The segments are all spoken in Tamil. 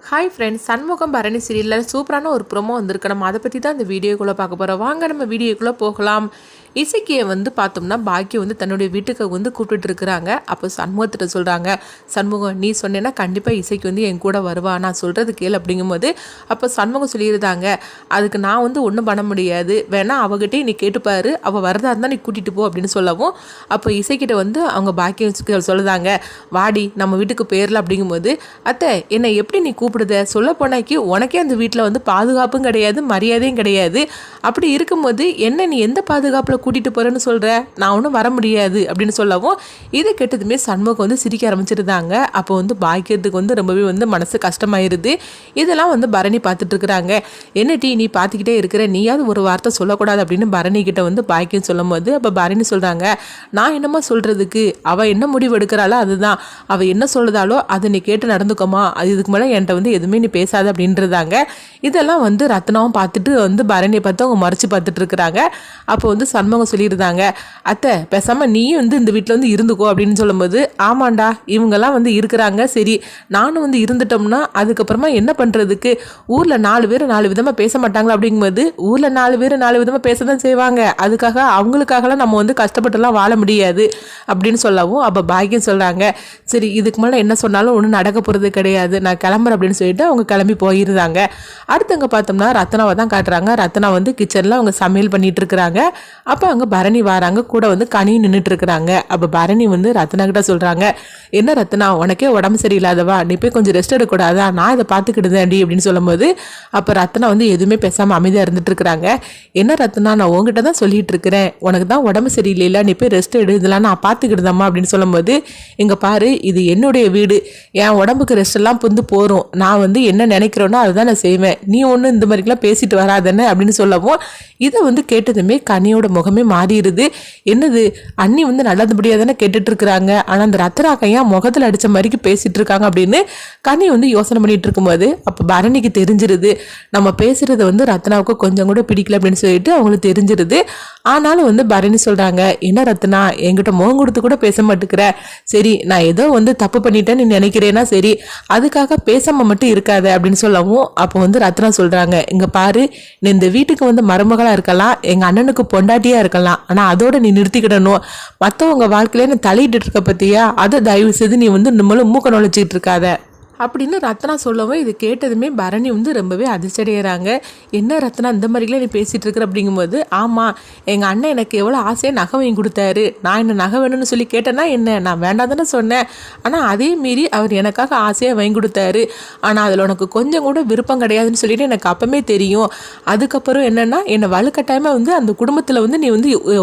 ஹாய் ஃப்ரெண்ட்ஸ், சண்முகம் பரணி சீரியலில் சூப்பரான ஒரு ப்ரோமோ வந்திருக்கு. நம்ம அதை பற்றி தான் இந்த வீடியோக்குள்ளே பார்க்க போகிறோம். வாங்க நம்ம வீடியோக்குள்ளே போகலாம். இசைக்கியை பார்த்தோம்னா பாக்கியம் தன்னுடைய வீட்டுக்கு கூப்பிட்டு இருக்கிறாங்க. அப்போ சண்முகத்திட்ட சொல்கிறாங்க, சண்முகம் நீ சொன்னேன்னா கண்டிப்பாக இசைக்கு என் கூட வருவா, நான் சொல்கிறது கேள் அப்படிங்கும்போது அப்போ சண்முகம் சொல்லியிருந்தாங்க, அதுக்கு நான் ஒன்றும் பண்ண முடியாது, வேணா அவகிட்டே நீ கேட்டுப்பாரு, அவள் வரதா இருந்தால் நீ கூட்டிகிட்டு போ அப்படின்னு சொல்லவும் அப்போ இசைக்கிட்ட அவங்க பாக்கியம் சொல்லுதாங்க, வாடி நம்ம வீட்டுக்கு போயிடலாம் அப்படிங்கும்போது, அத்தை என்னை எப்படி நீ கூப்பிடுத, சொல்ல போனாக்கி உனக்கே அந்த வீட்டில் பாதுகாப்பும் கிடையாது, மரியாதையும் கிடையாது, அப்படி இருக்கும்போது என்ன நீ எந்த பாதுகாப்பில் கூட்டிகிட்டு போகிறேன்னு சொல்கிற, நான் ஒன்றும் வர முடியாது அப்படின்னு சொல்லவும் இதை கேட்டதுமே சண்முகம் சிரிக்க ஆரம்பிச்சிருந்தாங்க. அப்போ பாக்கியத்துக்கு ரொம்பவே மனசு கஷ்டமாயிருது. இதெல்லாம் பரணி பார்த்துட்டு இருக்கிறாங்க. என்ன டீ நீ பார்த்துக்கிட்டே இருக்கிற, நீயாவது ஒரு வார்த்தை சொல்லக்கூடாது அப்படின்னு பரணி கிட்ட பாக்கியம் சொல்லும் போது அப்போ பரணி சொல்கிறாங்க, நான் என்னமா சொல்கிறதுக்கு, அவள் என்ன முடிவு எடுக்கிறாளோ அதுதான், அவள் என்ன சொல்லுதாலோ அதை நீ கேட்டு நடந்துக்கோமா, அது இதுக்கு மேலே என்கிட்ட எதுவுமே நீ பேசாத அப்படின்றதாங்க. இதெல்லாம் ரத்னாவும் பார்த்துட்டு பரணியை பார்த்து அவங்க மறைச்சு பார்த்துட்டு இருக்கிறாங்க. அப்போ சண்முகம் சொல்லியிருந்தாங்க, அத்தை பேசாமல் நீயும் இந்த வீட்டில் இருந்துக்கோ அப்படின்னு சொல்லும்போது, ஆமாண்டா இவங்கெல்லாம் இருக்கிறாங்க, சரி நானும் இருந்துட்டோம்னா அதுக்கப்புறமா என்ன பண்ணுறதுக்கு, ஊரில் 4 பேர் 4 விதமாக பேச மாட்டாங்களா அப்படிங்கும்போது, ஊரில் 4 பேர் 4 விதமாக பேச தான் செய்வாங்க, அதுக்காக அவங்களுக்காகலாம் நம்ம கஷ்டப்பட்டுலாம் வாழ முடியாது அப்படின்னு சொல்லவும் அப்போ பாக்கியம் சொல்கிறாங்க, சரி இதுக்கு மேலே என்ன சொன்னாலும் ஒன்றும் நடக்க போகிறது கிடையாது, நான் கிளம்புறேன் அப்படின்னு சொல்லிட்டு அவங்க கிளம்பி போயிருந்தாங்க. அடுத்தவங்க பார்த்தோம்னா ரத்னாவை தான் காட்டுறாங்க. ரத்னா கிச்சனில் அவங்க சமையல் பண்ணிட்டு இருக்கிறாங்க. அப்போ அங்கே பரணி வராங்க, கூட கனியும் நின்றுட்டு இருக்கிறாங்க. அப்போ பரணி ரத்னா கிட்ட சொல்கிறாங்க, என்ன ரத்னா உனக்கே உடம்பு சரியில்லாதவா, நீ போய் கொஞ்சம் ரெஸ்ட் எடுக்கூடாதா, நான் இதை பார்த்துக்கிடுதேன்டி அப்படின்னு சொல்லும்போது அப்போ ரத்னா எதுவுமே பேசாமல் அமைதியாக இருந்துட்டு இருக்கிறாங்க. என்ன ரத்னா நான் உங்ககிட்ட தான் சொல்லிட்டு இருக்கிறேன், உனக்கு தான் உடம்பு சரியில்லைல்ல, நீ போய் ரெஸ்ட் எடு, இதெல்லாம் நான் பார்த்துக்கிடுதம்மா அப்படின்னு சொல்லும்போது, இங்கே பாரு இது என்னுடைய வீடு, என் உடம்புக்கு ரெஸ்ட் எல்லாம் போகிறோம், நான் என்ன நினைக்கிறேனோ அதுதான் நான் செய்வேன், நீ ஒன்று இந்த மாதிரிலாம் பேசிட்டு வராதன்னு அப்படின்னு சொல்லவும் இதை கேட்டதுமே கனியோட முகமே மாறிடுது. என்னது அண்ணி நல்லபடியாக தானே கேட்டுட்டு இருக்கிறாங்க, ஆனால் அந்த ரத்னா கையா முகத்தில் அடித்த மாதிரிக்கு பேசிட்டு இருக்காங்க அப்படின்னு கனி யோசனை பண்ணிட்டு இருக்கும்போது அப்போ பரணிக்கு தெரிஞ்சிருது, நம்ம பேசுறது ரத்னாவுக்கு கொஞ்சம் கூட பிடிக்கல அப்படின்னு சொல்லிட்டு அவங்களுக்கு தெரிஞ்சிருது. ஆனாலும் பரணி சொல்கிறாங்க, என்ன ரத்னா என்கிட்ட முகம் கொடுத்து கூட பேச மாட்டேங்கிற, சரி நான் ஏதோ தப்பு பண்ணிட்டேன்னு நீ நினைக்கிறேன்னா சரி, அதுக்காக பேசாமல் மட்டும் இருக்காத அப்படின்னு சொல்லவும் அப்போ ரத்னா சொல்கிறாங்க, இங்கே பாரு நீ இந்த வீட்டுக்கு மருமகளாக இருக்கலாம், எங்கள் அண்ணனுக்கு பொண்டாட்டியாக இருக்கலாம், ஆனால் அதோட நீ நிறுத்திக்கிடணும், மற்றவங்க வாழ்க்கையில நீ தலையிட்டு இருக்க பற்றியா, அதை தயவு செய்து நீ நம்மளும் மூக்க நுழைச்சிக்கிட்டு இருக்காத அப்படின்னு ரத்னா சொல்லவும் இது கேட்டதுமே பரணி ரொம்பவே அதிர்ச்சியடைகிறாங்க. என்ன ரத்னா இந்த மாதிரிலாம் நீ பேசிகிட்டு இருக்கிற அப்படிங்கும்போது, ஆமாம் எங்கள் அண்ணன் எனக்கு எவ்வளோ ஆசையாக நகை வாங்கி கொடுத்தாரு, நான் என்ன நகை வேணும்னு சொல்லி கேட்டேன்னா என்ன, நான் வேண்டாம் தானே சொன்னேன், ஆனால் அதே மீறி அவர் எனக்காக ஆசையாக வாங்கி கொடுத்தாரு, ஆனால் அதில் உனக்கு கொஞ்சம் கூட விருப்பம் கிடையாதுன்னு சொல்லிட்டு எனக்கு அப்பவுமே தெரியும், அதுக்கப்புறம் என்னென்னா என்னை வலுக்கட்டாயமாக அந்த குடும்பத்தில் நீ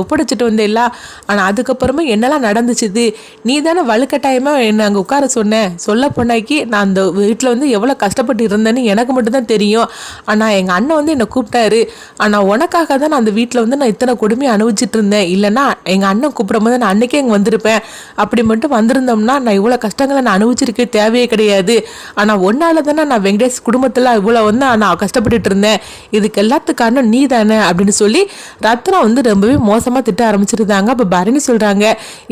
ஒப்படைச்சிட்டு வந்தேல்ல, ஆனால் அதுக்கப்புறமா என்னெல்லாம் நடந்துச்சுது, நீ தானே வலுக்கட்டாயமாக என்னை அங்கே உட்கார சொன்னேன், சொல்ல பொண்ணாக்கி நான் அந்த வீட்டில் எவ்வளோ கஷ்டப்பட்டு இருந்தேன்னு எனக்கு மட்டும்தான் தெரியும், ஆனால் எங்கள் அண்ணன் என்னை கூப்பிட்டாரு, ஆனால் உனக்காக தான் நான் அந்த வீட்டில் நான் இத்தனை கொடுமையை அனுபவிச்சுட்டு இருந்தேன், இல்லைன்னா எங்கள் அண்ணன் கூப்பிடும் போது நான் அன்றைக்கே இங்கே வந்திருப்பேன், அப்படி மட்டும் வந்திருந்தோம்னா நான் இவ்வளோ கஷ்டங்களை நான் அனுபவிச்சிருக்கே தேவையே கிடையாது, ஆனால் ஒன்னால தானே நான் வெங்கடேஷ் குடும்பத்தில் இவ்வளோ நான் கஷ்டப்பட்டுட்டு இருந்தேன், இதுக்கு எல்லாத்துக்கான நீ தானே அப்படின்னு சொல்லி ரத்னா ரொம்பவே மோசமாக திட்ட ஆரம்பிச்சிருந்தாங்க. அப்போ பரணி சொல்கிறாங்க,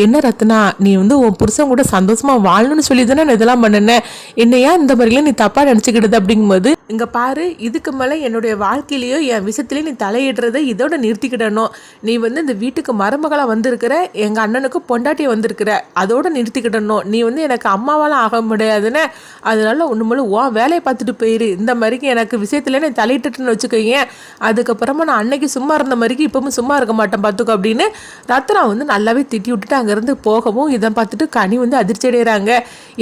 என்ன ரத்னா நீ உன் புருஷன் கூட சந்தோஷமாக வாழணும்னு சொல்லி தானே நான் இதெல்லாம் பண்ணினேன், என்னையா இந்த மாதிரிலாம் நீ தப்பா நினைச்சுக்கிடுது அப்படிங்கும்போது, இங்க பாரு இதுக்கு மேல என்னுடைய வாழ்க்கையிலயோ என் விஷயத்திலயும் நீ தலையிடுறதை இதோட நிறுத்திக்கிடணும், நீ இந்த வீட்டுக்கு மருமகளா வந்திருக்கிற, எங்க அண்ணனுக்கு பொண்டாட்டியை வந்திருக்கிற, அதோட நிறுத்திக்கிடணும், நீ எனக்கு அம்மாவாலாம் ஆக முடியாதுன்னு, அதனால ஒண்ணுமேல உன் வேலையை பார்த்துட்டு போயிரு, இந்த மாதிரிக்கு எனக்கு விஷயத்துல நீ தலையிட்டுன்னு வச்சுக்கோங்க, அதுக்கப்புறமா நான் அன்னைக்கு சும்மா இருந்த மாதிரிக்கு இப்பவும் சும்மா இருக்க மாட்டேன் பார்த்துக்கோ அப்படின்னு ரத்னா நல்லாவே திட்டி விட்டுட்டு அங்கிருந்து போகவும் இதை பார்த்துட்டு கனி அதிர்ச்சி அடைகிறாங்க.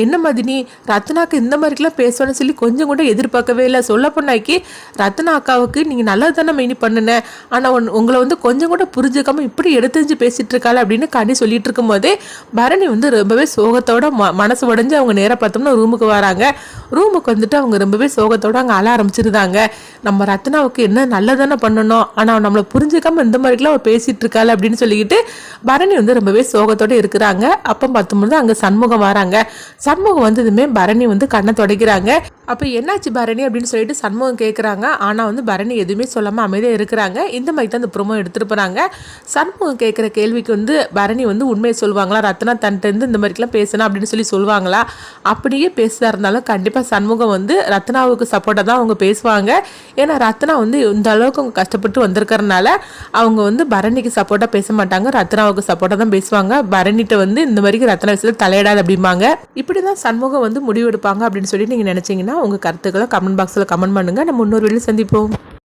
என்ன மாதிரி ரத்னா இந்த மாதிரிலாம் பேசுவேன்னு சொல்லி கொஞ்சம் கூட எதிர்பார்க்கவே இல்லை, சொல்ல பொண்ணாக்கி ரத்னா அக்காவுக்கு நீங்கள் நல்லது தானே மெயினி பண்ணுனேன், ஆனால் உங்களை கொஞ்சம் கூட புரிஞ்சுக்காம இப்படி எடுத்துஞ்சு பேசிட்டு இருக்காள் அப்படின்னு கனி சொல்லிட்டு இருக்கும் போதே பரணி ரொம்பவே சோகத்தோட மனசு உடஞ்சு அவங்க நேராக பார்த்தோம்னா ரூமுக்கு வராங்க. ரூமுக்கு அவங்க ரொம்பவே சோகத்தோட அங்கே அழ ஆரம்பிச்சிருந்தாங்க. நம்ம ரத்னாவுக்கு என்ன நல்லதானே பண்ணணும், ஆனால் நம்மளை புரிஞ்சுக்காம இந்த மாதிரிலாம் அவள் பேசிட்டு இருக்காள் அப்படின்னு சொல்லிக்கிட்டு பரணி ரொம்பவே சோகத்தோட இருக்கிறாங்க. அப்போ பார்த்தோம்னா அங்கே சண்முகம் வராங்க. சண்முகம் வந்ததுமே பரணி கண்ணை துடைக்கிறாங்க. அப்போ என்னாச்சு பரணி அப்படின்னு சொல்லிட்டு சண்முகம் கேட்குறாங்க. ஆனால் வந்து பரணி எதுவுமே சொல்லாமல் அமைதியாக இருக்கிறாங்க. இந்த மாதிரி தான் அந்த ப்ரோமோ எடுத்துகிட்டு போகிறாங்க. சண்முகம் கேட்குற கேள்விக்கு வந்து பரணி வந்து உண்மையை சொல்லுவாங்களா, ரத்னா தன்ட்டு இந்த மாதிரிலாம் பேசணும் அப்படின்னு சொல்லி சொல்லுவாங்களா, அப்படியே பேசுதா இருந்தாலும் கண்டிப்பாக சண்முகம் வந்து ரத்னாவுக்கு சப்போர்ட்டாக தான் அவங்க பேசுவாங்க. ஏன்னா ரத்னா வந்து இந்த அளவுக்கு அவங்க கஷ்டப்பட்டு வந்திருக்கறனால அவங்க வந்து பரணிக்கு சப்போர்ட்டாக பேச மாட்டாங்க, ரத்னாவுக்கு சப்போர்ட்டாக தான் பேசுவாங்க. பரணிட்ட வந்து இந்த மாதிரி ரத்னா விஷயத்தில் தலையிடாது அப்படிம்பாங்க. இப்படி தான் சண்முகம் வந்து முடிவெடுப்பாங்க அப்படின்னு சொல்லி நீங்கள் நினச்சிங்கன்னா உங்கள் கருத்துக்களை கமெண்ட் பாக்ஸில் கமெண்ட் பண்ணுங்கள். நம்ம இன்னொரு வீடியோ சந்திப்போம்.